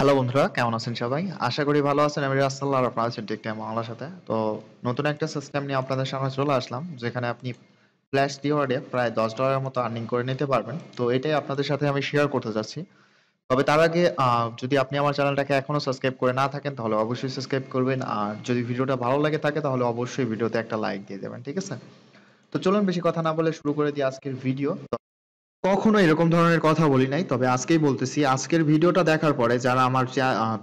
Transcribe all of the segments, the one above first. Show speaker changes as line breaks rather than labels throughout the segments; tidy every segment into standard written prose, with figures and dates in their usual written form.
Hello বন্ধুরা, কেমন আছেন সবাই? আশা করি ভালো আছেন। আমি রাসেল আর আপনারা আছেন টেকটাইম বাংলার সাথে। তো নতুন একটা সিস্টেম নিয়ে আপনাদের সামনে চলে আসলাম, যেখানে আপনি ফ্ল্যাশ রিওয়ার্ডে প্রায় $10 মতো আর্নিং করে নিতে পারবেন। তো এটাই আপনাদের সাথে আমি শেয়ার করতে যাচ্ছি। তবে তার আগে যদি আপনি আমার চ্যানেলটাকে এখনো সাবস্ক্রাইব করে না থাকেন তাহলে অবশ্যই সাবস্ক্রাইব করবেন, আর যদি ভিডিওটা ভালো লাগে থাকে তাহলে অবশ্যই ভিডিওতে একটা লাইক দিয়ে দেবেন, ঠিক আছে? তো চলুন বেশি কথা না বলে শুরু করে দিই আজকের ভিডিও। কখনো এরকম ধরনের কথা বলি নাই, তবে আজকেই বলতেছি। আজকের ভিডিওটা দেখার পরে যারা আমার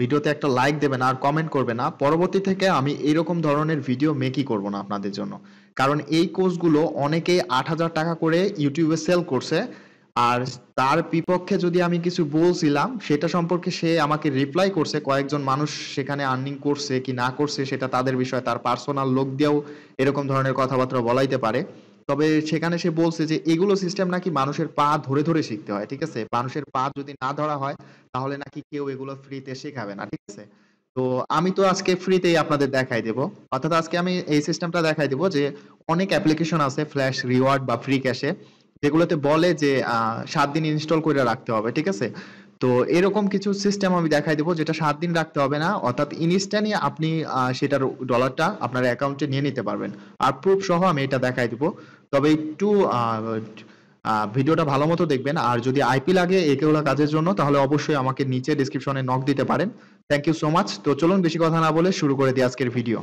ভিডিওতে একটা লাইক দেবে না আর কমেন্ট করবে না, পরবর্তী থেকে আমি এইরকম ধরনের ভিডিও মেকই করব না আপনাদের জন্য। কারণ এই কোর্সগুলো অনেকেই 8,000 টাকা করে ইউটিউবে সেল করছে, আর তার বিপক্ষে যদি আমি কিছু বলছিলাম সেটা সম্পর্কে সে আমাকে রিপ্লাই করছে। কয়েকজন মানুষ সেখানে আর্নিং করছে কি না করছে সেটা তাদের বিষয়, তার পার্সোনাল লোক দিয়েও এরকম ধরনের কথাবার্তা বলাইতে পারে। তবে সেখানে সে বলছে যে এগুলো সিস্টেম নাকি মানুষের পা ধরে ধরে শিখতে হয়, ঠিক আছে? মানুষের পা যদি না ধরা হয় তাহলে নাকি কেউ এগুলো ফ্রিতে শেখাবে না, ঠিক আছে? তো আমি তো আজকে ফ্রিতেই আপনাদের দেখাই দেব। অর্থাৎ আজকে আমি এই সিস্টেমটা দেখাই দেব যে অনেক অ্যাপ্লিকেশন আছে ফ্ল্যাশ রিওয়ার্ড বা ফ্রি ক্যাশে, যেগুলোতে বলে যে 7 দিন ইনস্টল করে রাখতে হবে, ঠিক আছে? তো এরকম কিছু সিস্টেম আমি দেখাই দেবো যেটা 7 দিন রাখতে হবে না, অর্থাৎ ইনস্ট্যান্টই আপনি সেটার ডলারটা আপনার অ্যাকাউন্টে নিয়ে নিতে পারবেন। আর প্রুফ সহ আমি এটা দেখাই দিব। তবে একটু ভিডিওটা ভালো মতো দেখবেন, আর যদি আইপি লাগে এগুলো কাজের জন্য তাহলে অবশ্যই আমাকে নিচে ডিসক্রিপশনে নক দিতে পারেন। Thank you so much. তো চলুন বেশি কথা না বলে শুরু করে দিই আজকের ভিডিও।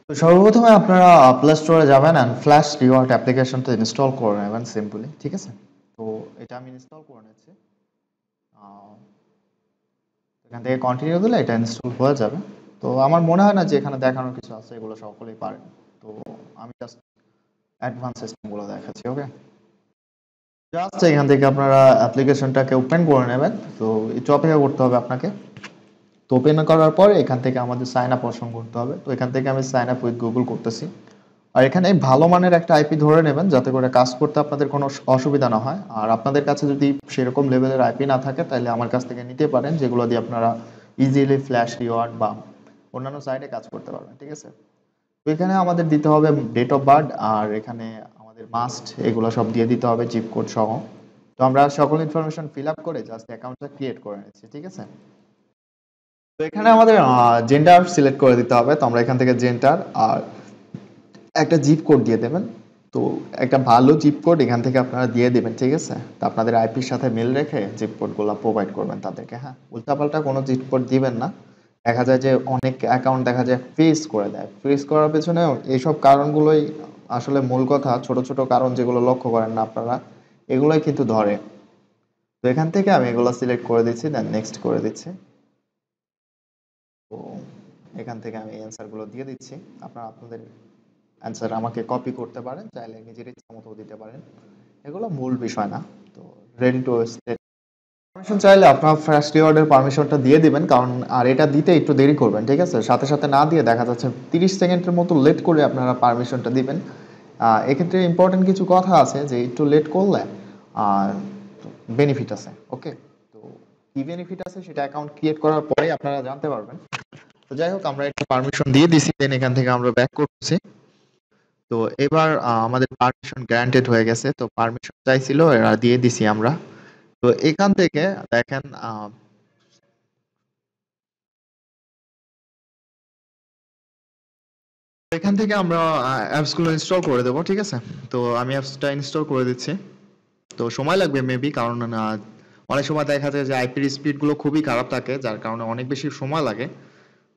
তো সর্বপ্রথমে আপনারা প্লে স্টোরে যাবেন এন্ড ফ্ল্যাশ রিওয়ার্ড অ্যাপ্লিকেশনটা ইনস্টল করে নেবেন সিম্পলি, ঠিক আছে? তো এটা আমি ইনস্টল করে নিচ্ছি। এখান থেকে কন্টিনিউ দিলে এটা ইনস্টল হয়ে যাবে। তো আমার মনে হয় না যে এখানে দেখানোর কিছু আছে, এগুলো সকলেই পারেন। তো আমি জাস্ট অ্যাডভান্স সিস্টেমগুলো দেখাচ্ছি, ওকে? জাস্ট এখান থেকে আপনারা অ্যাপ্লিকেশনটাকে ওপেন করে নেবেন। তো একটু অপেক্ষা করতে হবে আপনাকে। তো ওপেন করার পরে এখান থেকে আমাদের সাইন আপ অপশন করতে হবে। তো এখান থেকে আমি সাইন আপ উইথ গুগল করতেছি। আর এখানে ভালো মানের একটা আইপি ধরে নেবেন যাতে করে কাজ করতে আপনাদের কোনো অসুবিধা না হয়। আর আপনাদের কাছে যদি সেরকম লেভেলের আইপি না থাকে তাহলে আমার কাছ থেকে নিতে পারেন, যেগুলো দিয়ে আপনারা ইজিলি ফ্ল্যাশ রিওয়ার্ড বা অন্যান্য সাইটে কাজ করতে পারবেন, ঠিক আছে? তো এখানে আমাদের দিতে হবে ডেট অফ বার্থ, আর এখানে আমাদের মাস্ট এগুলো সব দিয়ে দিতে হবে জিপ কোড সহ। তো আমরা সকল ইনফরমেশন ফিল আপ করে জাস্ট অ্যাকাউন্টটা ক্রিয়েট করে নিচ্ছি, ঠিক আছে? তো এখানে আমাদের জেন্ডার সিলেক্ট করে দিতে হবে। তো আমরা এখান থেকে জেন্ডার আর একটা জিপ কোড দিয়ে দেবেন। তো একটা ভালো জিপ কোড এখান থেকে আপনারা দিয়ে দেবেন, ঠিক আছে? তো আপনাদের আইপির সাথে মিল রেখে জিপ কোডগুলো প্রোভাইড করবেন তাদেরকে, হ্যাঁ? উল্টাপাল্টা কোনো জিপ কোড দিবেন না। দেখা যায় যে অনেক অ্যাকাউন্ট দেখা যায় ফ্রিজ করে দেয়। ফ্রিজ করার পেছনে এইসব কারণগুলোই আসলে মূল কথা। ছোট ছোট কারণ যেগুলো লক্ষ্য করেন না আপনারা, এগুলোই কিন্তু ধরে। তো এখান থেকে আমি এগুলো সিলেক্ট করে দিচ্ছি, দেন নেক্সট করে দিচ্ছি। তো এখান থেকে আমি অ্যান্সারগুলো দিয়ে দিচ্ছি। আপনারা আপনাদের অ্যান্সার আমাকে কপি করতে পারেন, চাইলে নিজের ইচ্ছা মতো দিতে পারেন। এগুলো মূল বিষয় না। তো রেডি টু স্টেট পারমিশন চাইলে আপনার ফার্স্ট রিওয়ার্ডের পারমিশনটা দিয়ে দিবেন, কারণ আর এটা দিতে একটু দেরি করবেন, ঠিক আছে? সাথে সাথে না দিয়ে দেখা যাচ্ছে 30 সেকেন্ডের মতো লেট করে আপনারা পারমিশনটা দিবেন। এক্ষেত্রে ইম্পর্টেন্ট কিছু কথা আছে যে একটু লেট করলে বেনিফিট আছে, ওকে? তো কি বেনিফিট আছে সেটা অ্যাকাউন্ট ক্রিয়েট করার পরে আপনারা জানতে পারবেন। তো যাই হোক, আমরা একটা পারমিশন দিয়ে দিছি, দেন এখান থেকে আমরা ব্যাক করতেছি। তো এবার আমাদের পারমিশন গ্র্যান্টেড হয়ে গেছে। তো পারমিশন চাইছিল, এরা দিয়ে দিছি আমরা। তো এখান থেকে দেখেন এখান থেকে আমরা অ্যাপস গুলো ইনস্টল করে দেবো, ঠিক আছে? তো আমি অ্যাপসটা ইনস্টল করে দিচ্ছি। তো সময় লাগবে মেবি, কারণ অনেক সময় দেখা যায় যে আইপির স্পিড গুলো খুবই খারাপ থাকে, যার কারণে অনেক বেশি সময় লাগে।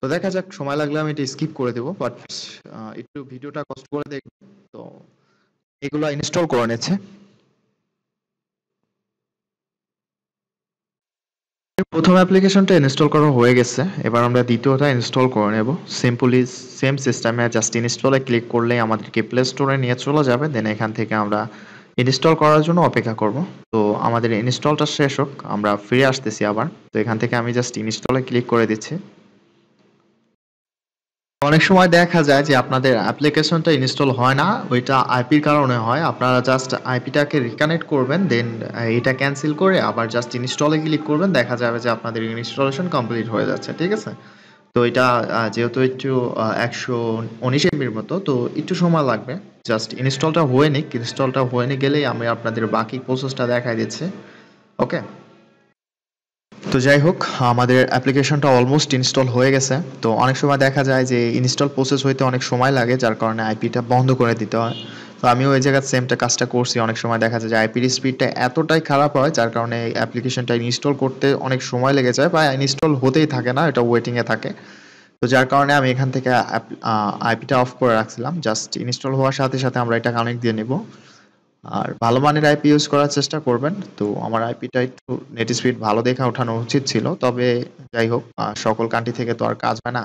তো দেখা যাক, সময় লাগলে আমি এটা স্কিপ করে দেবো, বাট একটু ভিডিওটা কষ্ট করে দেখবেন। তো এগুলো ইনস্টল করে নিচ্ছে। প্রথম অ্যাপ্লিকেশনটা ইনস্টল করা হয়ে গেছে, এবার আমরা দ্বিতীয়টা ইনস্টল করে নেব। সিম্পলি সেম সিস্টেমে জাস্ট ইনস্টলে ক্লিক করলেই আমাদেরকে প্লে স্টোরে নিয়ে চলে যাবে, দেন এখান থেকে আমরা ইনস্টল করার জন্য অপেক্ষা করব। তো আমাদের ইনস্টলটা শেষ হোক, আমরা ফিরে আসতেছি আবার। তো এখান থেকে আমি জাস্ট ইনস্টলে ক্লিক করে দিচ্ছি। অনেক সময় দেখা যায় যে আপনাদের অ্যাপ্লিকেশনটা ইনস্টল হয় না, ওইটা আইপির কারণে হয়। আপনারা জাস্ট আইপিটাকে রিকানেক্ট করবেন, দেন এটা ক্যান্সেল করে আবার জাস্ট ইনস্টলে ক্লিক করবেন, দেখা যাবে যে আপনাদের ইনস্টলেশন কমপ্লিট হয়ে যাচ্ছে, ঠিক আছে? তো এটা যেহেতু একটু 119 MB মতো, তো একটু সময় লাগবে। জাস্ট ইনস্টলটা হয়ে গেলেই আমি আপনাদের বাকি প্রসেসটা দেখাই দিচ্ছি, ওকে? তো যাই হোক, আমাদের অ্যাপ্লিকেশনটা অলমোস্ট ইনস্টল হয়ে গেছে। তো অনেক সময় দেখা যায় যে ইনস্টল প্রসেস হইতে অনেক সময় লাগে, যার কারণে আইপিটা বন্ধ করে দিতে হয়। তো আমিও ওই জায়গায় সেমটা কাজটা করছি। অনেক সময় দেখা যায় যে আইপির স্পিডটা এতটাই খারাপ হয়, যার কারণে অ্যাপ্লিকেশনটা ইনস্টল করতে অনেক সময় লেগে যায় বা ইনস্টল হতেই থাকে না, এটা ওয়েটিংয়ে থাকে। তো যার কারণে আমি এখান থেকে আইপিটা অফ করে রাখছিলাম। জাস্ট ইনস্টল হওয়ার সাথে সাথে আমরা এটা কানেক্ট দিয়ে নেব। আর ভালো মানের আইপি ইউজ করার চেষ্টা করবেন। তো আমার আইপিটা একটু নেট স্পিড ভালো দেখে ওঠানো উচিত ছিল, তবে যাই হোক, সকল কান্ট্রি থেকে তো আর কাজ হয় না।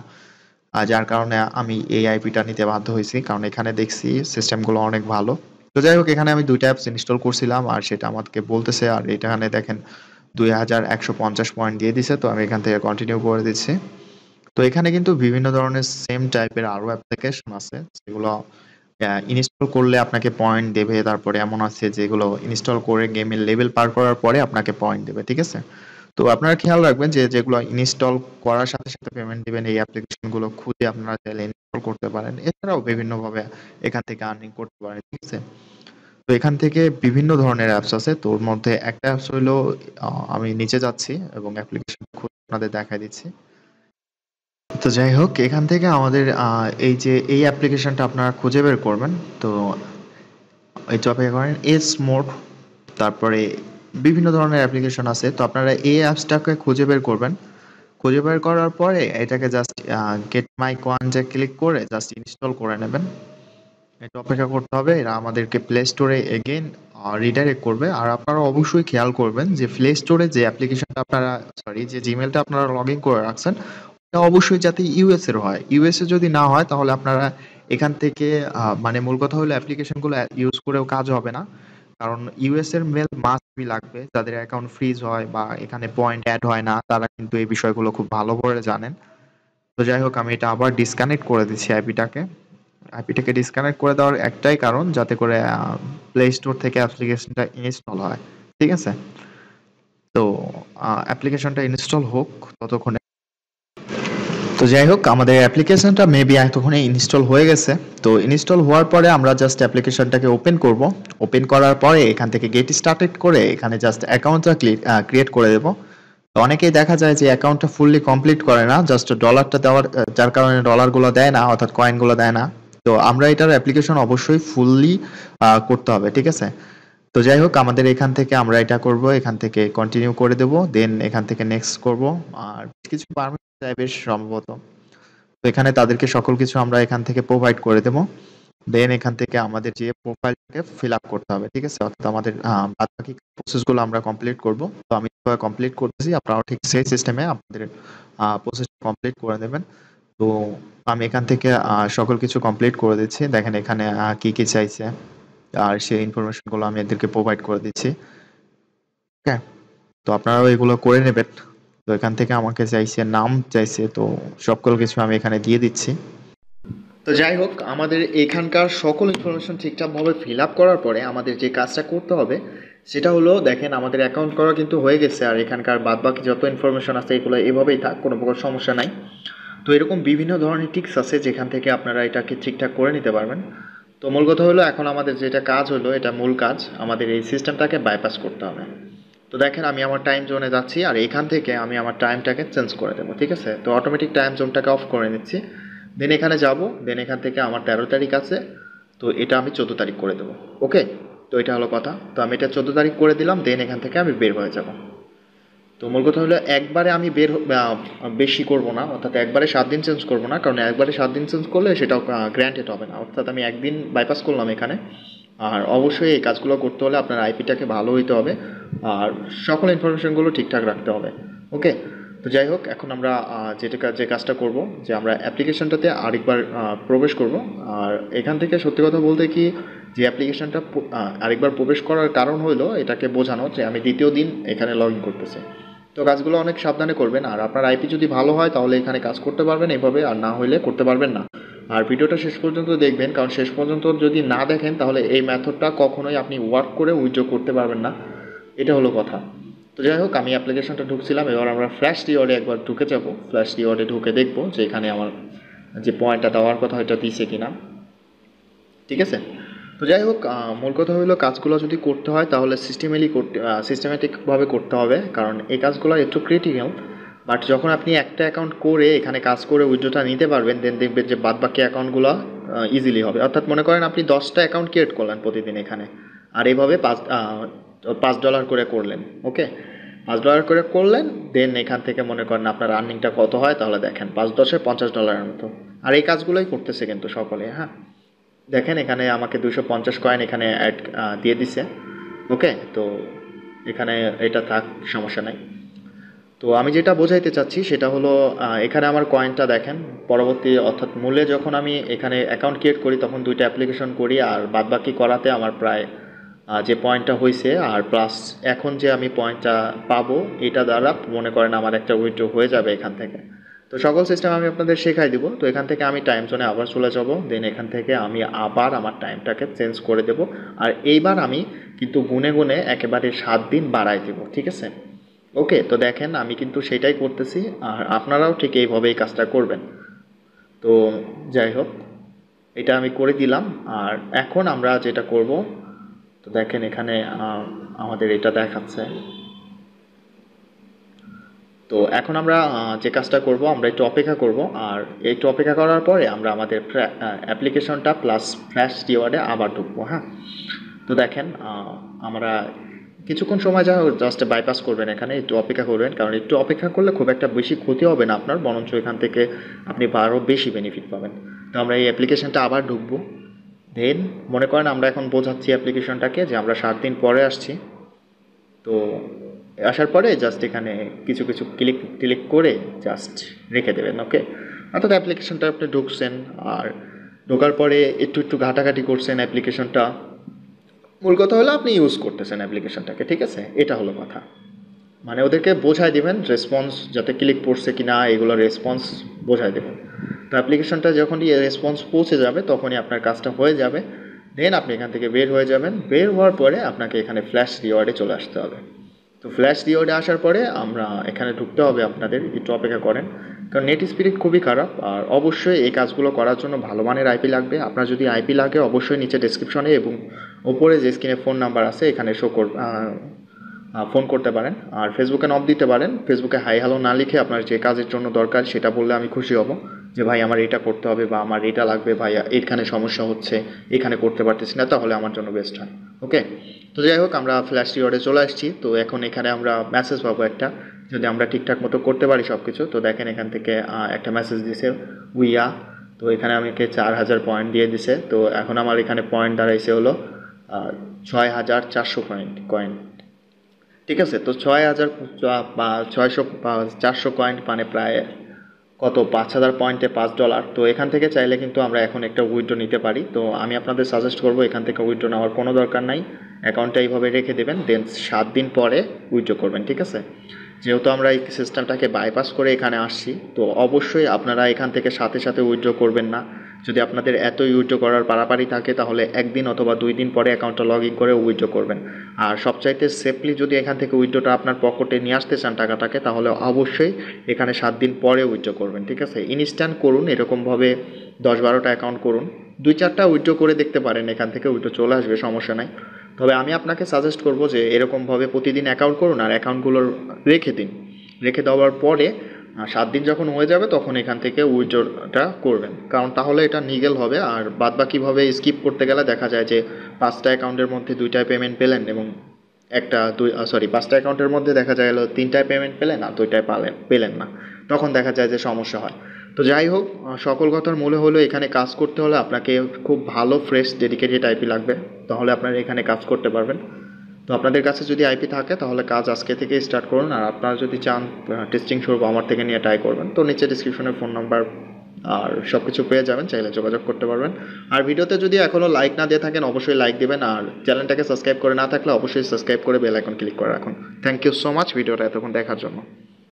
যার কারণে আমি এই আইপিটা নিতে বাধ্য হয়েছি, কারণ এখানে দেখছি সিস্টেমগুলো অনেক ভালো। তো যাই হোক, এখানে আমি দুইটা অ্যাপস ইনস্টল করছিলাম আর সেটা আমাকে বলতেছে, আর এখানে দেখেন 2150 পয়েন্ট দিয়ে দিছে। তো আমি এখান থেকে কন্টিনিউ করে দিচ্ছি। তো এখানে কিন্তু বিভিন্ন ধরনের সেম টাইপের আরো অ্যাপ্লিকেশন আছে, যেগুলো ইনস্টল করলে আপনাকে পয়েন্ট দেবে। তারপরে এমন আছে যেগুলো ইনস্টল করে গেমের লেভেল পার করার পরে আপনাকে পয়েন্ট দেবে, ঠিক আছে? তো আপনারা খেয়াল রাখবেন যে যেগুলো ইনস্টল করার সাথে সাথে পেমেন্ট দিবেন, এই অ্যাপ্লিকেশন গুলো খুঁজে আপনারা চাইলে ইনস্টল করতে পারেন। এছাড়াও বিভিন্ন ভাবে এখান থেকে আর্নিং করতে পারেন, ঠিক আছে? তো এখান থেকে বিভিন্ন ধরনের অ্যাপস আছে। তোর মধ্যে একটা অ্যাপস হইলো, আমি নিচে যাচ্ছি এবং অ্যাপ্লিকেশন খুঁজে আপনাদের দেখাই দিচ্ছি। তো যাই হোক, এখান থেকে আমাদের এই যে এই অ্যাপ্লিকেশনটা আপনারা খুঁজে বের করবেন। তো এই টপে করেন এস মোড, তারপরে বিভিন্ন ধরনের অ্যাপ্লিকেশন আছে। তো আপনারা এই অ্যাপসটাকে খুঁজে বের করবেন। খুঁজে বের করার পরে এটাকে জাস্ট গেট মাই কোয়াঞ্জে ক্লিক করে জাস্ট ইনস্টল করে নেবেন। একটু অপেক্ষা করতে হবে, এরা আমাদেরকে প্লে স্টোরে এগেইন রিডাইরেক্ট করবে। আর আপনারা অবশ্যই খেয়াল করবেন যে প্লে স্টোরে যে অ্যাপ্লিকেশনটা আপনারা, সরি, যে জিমেলটা আপনারা লগ ইন করে রাখছেন, ওটা অবশ্যই যাতে ইউএস এর হয়। ইউএস এ যদি না হয় তাহলে আপনারা এখান থেকে মানে মূল কথা হলো অ্যাপ্লিকেশনগুলো ইউজ করেও কাজ হবে না। কারণ ইউএস এর মেল মাস্ট বি লাগবে। যাদের অ্যাকাউন্ট ফ্রিজ হয় বা এখানে পয়েন্ট অ্যাড হয় না, তারা কিন্তু এই বিষয়গুলো খুব ভালো করে জানেন। তো যাই হোক, আমি এটা আবার ডিসকানেক্ট করে দিচ্ছি আইপিটাকে। আইপিটাকে ডিসকানেক্ট করে দেওয়ার একটাই কারণ, যাতে করে প্লে স্টোর থেকে অ্যাপ্লিকেশনটা ইনস্টল হয়, ঠিক আছে? তো অ্যাপ্লিকেশনটা ইনস্টল হোক ততক্ষণে। তো যাই হোক, আমাদের অ্যাপ্লিকেশনটা মেবি এতক্ষণে ইনস্টল হয়ে গেছে। তো ইনস্টল হওয়ার পরে আমরা জাস্ট অ্যাপ্লিকেশনটাকে ওপেন করব। ওপেন করার পরে এখান থেকে গেট স্টার্টেড করে এখানে জাস্ট অ্যাকাউন্টটা ক্রিয়েট করে দেব। তো অনেকেই দেখা যায় যে অ্যাকাউন্টটা ফুললি কমপ্লিট করে না, জাস্ট ডলারটা দেওয়ার যার কারণে ডলারগুলো দেয় না, অর্থাৎ কয়েনগুলো দেয় না। তো আমরা এটার অ্যাপ্লিকেশন অবশ্যই ফুললি করতে হবে, ঠিক আছে? তো যাই হোক, আমাদের এখান থেকে আমরা এটা করব, এখান থেকে কন্টিনিউ করে দেব, দেন এখান থেকে নেক্সট করব। আর কিছু পারমিশন চাই বেশ সম্ভবত। তো এখানে তাদেরকে সকল কিছু আমরা এখান থেকে প্রোভাইড করে দেব। দেন এখান থেকে আমাদের যে প্রোফাইলটাকে ফিল আপ করতে হবে, ঠিক আছে? অর্থাৎ আমাদের বাকি প্রসেসগুলো আমরা কমপ্লিট করব। তো আমি কমপ্লিট করতেছি, আপনারাও ঠিক সেই সিস্টেমে আপনাদের প্রসেস কমপ্লিট করে দেবেন। তো আমি এখান থেকে সকল কিছু কমপ্লিট করে দিচ্ছি। দেখেন এখানে কি কি চাইছে, আর সেই ইনফরমেশনগুলো আমি এদেরকে প্রোভাইড করে দিচ্ছি। ওকে, তো আপনারাও এগুলো করে নেবেন। তো এখান থেকে আমাকে চাইছে, নাম চাইছে, তো সকল কিছু আমি এখানে দিয়ে দিচ্ছি। তো যাই হোক, আমাদের এখানকার সকল ইনফরমেশন ঠিকঠাকভাবে ফিল আপ করার পরে আমাদের যে কাজটা করতে হবে সেটা হলো, দেখেন আমাদের অ্যাকাউন্ট করা কিন্তু হয়ে গেছে। আর এখানকার বাদবাকি যত ইনফরমেশন আছে এগুলো এভাবেই থাক, কোনো প্রকার সমস্যা নাই। তো এরকম বিভিন্ন ধরনের টিক্স আছে যেখান থেকে আপনারা এটাকে ঠিকঠাক করে নিতে পারবেন। তো মূল কথা হলো, এখন আমাদের যেটা কাজ হলো, এটা মূল কাজ, আমাদের এই সিস্টেমটাকে বাইপাস করতে হবে। তো দেখেন আমি আমার টাইম জোনে যাচ্ছি, আর এখান থেকে আমি আমার টাইমটাকে চেঞ্জ করে দেবো, ঠিক আছে? তো অটোমেটিক টাইম জোনটাকে অফ করে নিচ্ছি। দেন এখানে যাব, দেন এখান থেকে আমার 13 তারিখ আছে, তো এটা আমি 14 তারিখ করে দেবো। ওকে, তো এটা হলো কথা। তো আমি এটা 14 তারিখ করে দিলাম, দেন এখান থেকে আমি বের হয়ে যাব। তো মূল কথা হলো, একবারে আমি বেশি করব না, অর্থাৎ একবারে 7 দিন চেঞ্জ করব না, কারণ একবারে 7 দিন চেঞ্জ করলে সেটাও গ্র্যান্টেড হবে না। অর্থাৎ আমি একদিন বাইপাস করলাম এখানে। আর অবশ্যই এই কাজগুলো করতে হলে আপনার আইপিটাকে ভালো হইতে হবে, আর সকল ইনফরমেশনগুলো ঠিকঠাক রাখতে হবে। ওকে, তো যাই হোক, এখন আমরা যে কাজটা করব, যে আমরা অ্যাপ্লিকেশনটাতে আরেকবার প্রবেশ করব। আর এখান থেকে সত্যি কথা বলতে কি, যে অ্যাপ্লিকেশনটা আরেকবার প্রবেশ করার কারণ হলো এটাকে বোঝানো যে আমি দ্বিতীয় দিন এখানে লগ ইন করতেছি। তো কাজগুলো অনেক সাবধানে করবেন, আর আপনার আইপি যদি ভালো হয় তাহলে এখানে কাজ করতে পারবেন এভাবে, আর না হলে করতে পারবেন না। আর ভিডিওটা শেষ পর্যন্ত দেখবেন, কারণ শেষ পর্যন্ত যদি না দেখেন তাহলে এই মেথডটা কখনোই আপনি ওয়ার্ক করে উইথড্র করতে পারবেন না। এটা হলো কথা। তো যাই হোক, আমি অ্যাপ্লিকেশনটা ঢুকছিলাম, এবার আমরা ফ্ল্যাশ রিওয়ার্ডে একবার ঢুকে যাব। ফ্ল্যাশ রিওয়ার্ডে ঢুকে দেখবো যে এখানে আমার যে পয়েন্টটা দেওয়ার কথা ওইটা দিছে কিনা, ঠিক আছে? তো যাই হোক, মূল কথা হলো কাজগুলো যদি করতে হয় তাহলে সিস্টেমেটিকভাবে করতে হবে, কারণ এই কাজগুলো একটু ক্রিটিক্যাল। বাট যখন আপনি একটা অ্যাকাউন্ট করে এখানে কাজ করে উইথড্রটা নিতে পারবেন, দেন দেখবেন যে বাদ বাকি অ্যাকাউন্টগুলো ইজিলি হবে। অর্থাৎ মনে করেন আপনি 10টা অ্যাকাউন্ট ক্রিয়েট করলেন প্রতিদিন এখানে, আর এইভাবে $5 করে করলেন। ওকে, $5 করে করলেন, দেন এখান থেকে মনে করেন আপনার আর্নিংটা কত হয় তাহলে দেখেন 5-10-এ $50 মতো। আর এই কাজগুলোই করতেছে কিন্তু সকলে। হ্যাঁ, দেখেন এখানে আমাকে 250 কয়েন এখানে অ্যাড দিয়ে দিছে। ওকে, তো এখানে এটা থাক, সমস্যা নাই। তো আমি যেটা বোঝাইতে চাচ্ছি সেটা হলো, এখানে আমার কয়েনটা দেখেন পরবর্তী, অর্থাৎ মূলে যখন আমি এখানে অ্যাকাউন্ট ক্রিয়েট করি তখন 2টা অ্যাপ্লিকেশন করি, আর বাদবাকি করাতে আমার প্রায় যে পয়েন্টটা হয়েছে আর প্লাস এখন যে আমি পয়েন্টটা পাবো এটা দ্বারা মনে করেন আমার একটা উইথড্র হয়ে যাবে এখান থেকে। তো সকল সিস্টেম আমি আপনাদের শেখাই দিব। তো এখান থেকে আমি টাইম জোনে আবার চলে যাব, দেন এখান থেকে আমি আবার আমার টাইমটাকে চেঞ্জ করে দেব। আর এইবার আমি কিন্তু গুনে গুনে একেবারে 7 দিন বাড়াই দেব, ঠিক আছে? ওকে, তো দেখেন আমি কিন্তু সেটাই করতেছি, আর আপনারাও ঠিক এইভাবেই কাজটা করবেন। তো যাই হোক, এটা আমি করে দিলাম। আর এখন আমরা যেটা করব, তো দেখেন এখানে আমাদের এটা দেখাচ্ছে। তো এখন আমরা যে কাজটা করব, আমরা একটু অপেক্ষা করব, আর একটু অপেক্ষা করার পরে আমরা আমাদের অ্যাপ্লিকেশনটা প্লাস ফ্ল্যাশ রিওয়ার্ডে আবার ঢুকবো। হ্যাঁ, তো দেখেন আমরা কিছুক্ষণ সময় জাস্ট বাইপাস করবেন, এখানে একটু অপেক্ষা করবেন, কারণ একটু অপেক্ষা করলে খুব একটা বেশি ক্ষতি হবে না আপনার, বরঞ্চ এখান থেকে আপনি আরও বেশি বেনিফিট পাবেন। তো আমরা এই অ্যাপ্লিকেশনটা আবার ঢুকবো, দেন মনে করেন আমরা এখন বোঝাচ্ছি অ্যাপ্লিকেশনটাকে যে আমরা 7 দিন পরে আসছি। তো আসার পরে জাস্ট এখানে কিছু কিছু ক্লিক করে জাস্ট রেখে দেবেন। ওকে, অর্থাৎ অ্যাপ্লিকেশনটা আপনি ঢুকছেন, আর ঢোকার পরে একটু একটু ঘাটাঘাটি করছেন অ্যাপ্লিকেশনটা। মূল কথা হলো আপনি ইউজ করতেছেন অ্যাপ্লিকেশনটাকে, ঠিক আছে? এটা হলো কথা। মানে ওদেরকে বোঝাই দিবেন রেসপন্স যাতে ক্লিক পড়ছে কি না, এগুলো রেসপন্স বোঝাই দেবেন। তো অ্যাপ্লিকেশনটা যখনই রেসপন্স পৌঁছে যাবে তখনই আপনার কাজটা হয়ে যাবে। দেন আপনি এখান থেকে বের হয়ে যাবেন। বের হওয়ার পরে আপনাকে এখানে ফ্ল্যাশ রিওয়ার্ডে চলে আসতে হবে। তো ফ্ল্যাশ রিওয়ার্ডে আসার পরে আমরা এখানে ঢুকতে হবে আপনাদের, একটু অপেক্ষা করেন, কারণ নেট স্পিড খুবই খারাপ। আর অবশ্যই এই কাজগুলো করার জন্য ভালো মানের আইপি লাগবে। আপনার যদি আইপি লাগে অবশ্যই নিচে ডেসক্রিপশনে এবং ওপরে যে স্ক্রিনে ফোন নাম্বার আছে এখানে ফোন করতে পারেন। আর ফেসবুকে নক দিতে পারেন। ফেসবুকে হাই হ্যালো না লিখে আপনার যে কাজের জন্য দরকার সেটা বললে আমি খুশি হব, যে ভাই আমার এটা করতে হবে বা আমার এটা লাগবে, ভাই এখানে সমস্যা হচ্ছে, এখানে করতে পারতেছি না, তাহলে আমার জন্য বেস্ট হয়। ওকে, তো যাই হোক আমরা ফ্ল্যাশ রিওয়ার্ডে চলে আসছি। তো এখন এখানে আমরা মেসেজ পাবো একটা, যদি আমরা ঠিকঠাক মতো করতে পারি সব কিছু। তো দেখেন এখান থেকে একটা মেসেজ দিছে উইয়া। তো এখানে আমাকে 4000 পয়েন্ট দিয়ে দিছে। তো এখন আমার এখানে পয়েন্ট দাঁড়াইছে হলো 6400 কয়েন। ঠিক আছে, তো 400 কয়েন মানে প্রায় কত, 5000 পয়েন্টে $5। তো এখান থেকে চাইলে কিন্তু আমরা এখন একটা উইথড্র নিতে পারি। তো আমি আপনাদের সাজেস্ট করবো এখান থেকে উইথড্র নেওয়ার কোনো দরকার নাই, অ্যাকাউন্টটা এইভাবে রেখে দেবেন, দেন 7 দিন পরে উইথড্র করবেন, ঠিক আছে? যেহেতু আমরা এই সিস্টেমটাকে বাইপাস করে এখানে আসছি, তো অবশ্যই আপনারা এখান থেকে সাথে সাথে উইথড্র করবেন না। যদি আপনাদের এতই উইথড্র করার পারাপারি থাকে তাহলে 1 দিন অথবা 2 দিন পরে অ্যাকাউন্টটা লগ ইন করে উইথড্র করবেন। আর সবচাইতে সেফলি যদি এখান থেকে উইথড্রটা আপনার পকেটে নিয়ে আসতে চান টাকাটাকে, তাহলে অবশ্যই এখানে 7 দিন পরে উইথড্র করবেন, ঠিক আছে? ইনস্ট্যান্ট করুন, এরকমভাবে 10-12টা অ্যাকাউন্ট করুন, 2-4টা উইথড্র করে দেখতে পারেন, এখান থেকে উইথড্র চলে আসবে, সমস্যা নাই। তবে আমি আপনাকে সাজেস্ট করব যে এরকমভাবে প্রতিদিন অ্যাকাউন্ট করুন আর অ্যাকাউন্টগুলো রেখে দিন। রেখে দেওয়ার পরে 7 দিন যখন হয়ে যাবে তখন এখান থেকে উইথড্রটা করবেন, কারণ তাহলে এটা লিগ্যাল হবে। আর বাদবাকিভাবে স্কিপ করতে গেলে দেখা যায় যে 5টা অ্যাকাউন্টের মধ্যে 2টায় পেমেন্ট পেলেন এবং 5টা অ্যাকাউন্টের মধ্যে দেখা যায় 3টায় পেমেন্ট পেলেন আর 2টায় পেলেন না, তখন দেখা যায় যে সমস্যা হয়। তো যাই হোক, সকল কথার মূলে হলো এখানে কাজ করতে হলে আপনাকে খুব ভালো ফ্রেশ ডেডিকেটেড আইপি লাগবে, তাহলে আপনারা এখানে কাজ করতে পারবেন। তো আপনাদের কাছে যদি আইপি থাকে তাহলে কাজ আজকে থেকে স্টার্ট করুন। আর আপনারা যদি চান টেস্টিং স্বরূপ আমার থেকে নিয়ে ট্রাই করবেন, তো নিচে ডিসক্রিপশনে ফোন নাম্বার আর সব কিছু পেয়ে যাবেন, চাইলে যোগাযোগ করতে পারবেন। আর ভিডিওতে যদি এখনও লাইক না দিয়ে থাকেন অবশ্যই লাইক দেবেন, আর চ্যানেলটাকে সাবস্ক্রাইব করে না থাকলে অবশ্যই সাবস্ক্রাইব করে বেল আইকন ক্লিক করে রাখুন। থ্যাংক ইউ সো মাচ ভিডিওটা এতক্ষণ দেখার জন্য।